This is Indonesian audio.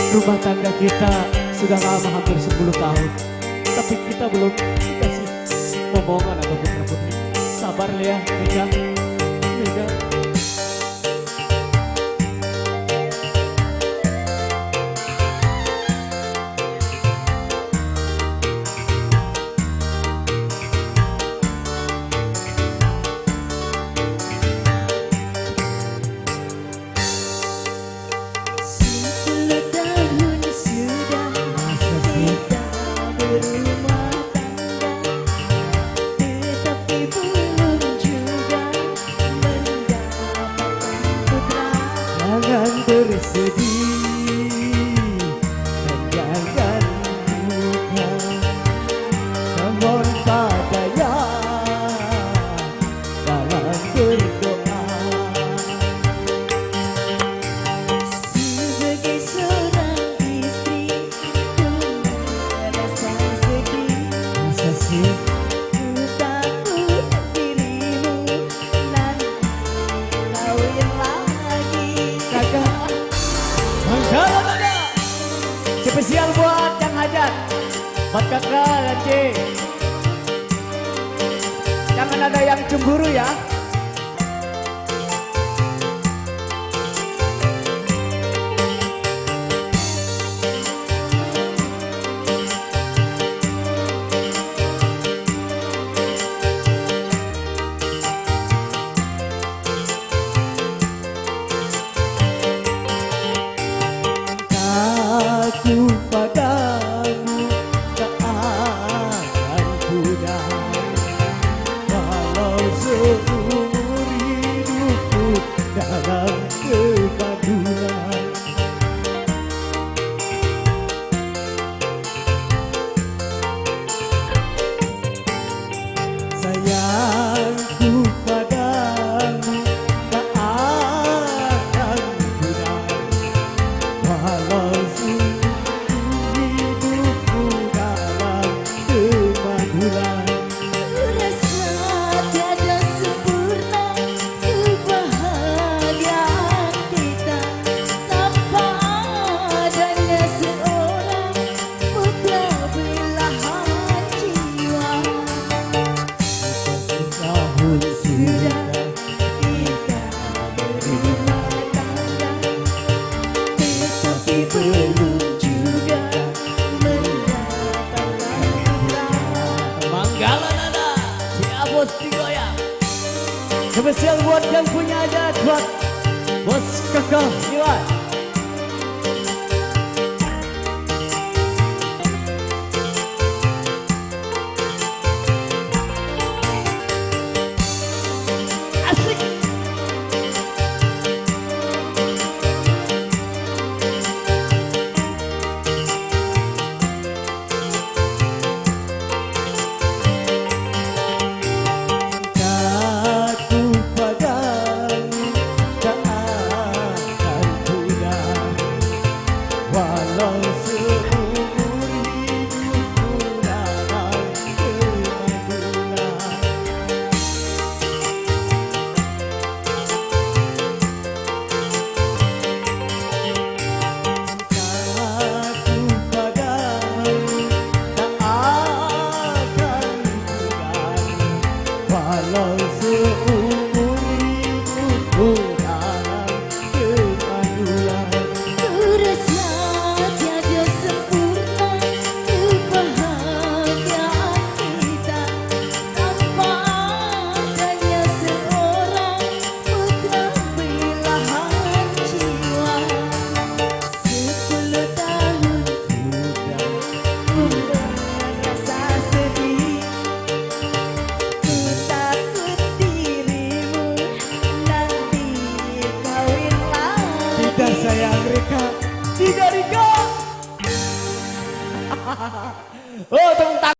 Rumah tangga kita sudah lama hampir 10 tahun, tapi kita belum dikasih momongan atau putra-putri. Sabar ya, Mega. Mega. Jangan bersedih dan jangan duka, mohon padanya dalam berdoa. Sebagai seorang istri, ku merasa sedih. Masa sih Ku takut dirimu nanti kawin lagi. kakak Manggala Nada spesial buat Kang Hajat, buat kakak dan Cik. Jangan ada yang cemburu ya. Aku padamu tak akan pudar, walau seumur hidupku dalam kemandulan. Sayangku padamu tak akan pudar, walau hidupku dalam kemandulan. Ku rasa tiada sempurna kebahagiaan kita tanpa adanya seorang putra belahan jiwa. Tahun sudah Kita berumah tangga, tetapi belum juga mendapatkan putra. Manggala Nada Cia Bos Digoyang. Spesial buat yang punya adat, buat Bos Kakak Iwan. Asik. Cintaku padamu tak akan pudar, walau seumur hidupku dalam kemandulan. Cintaku padamu tak akan pudar, walau seumur hidupku dalam kemandulan. Ku rasa tiada sempurna kebahagiaan kita tanpa adanya seorang putra belahan jiwa. 10 tahun ku merasa sedih, ku takut dirimu nanti kawin lagi. Tidak sayang Rika, tidak Rika. Oh, tepuk tangan.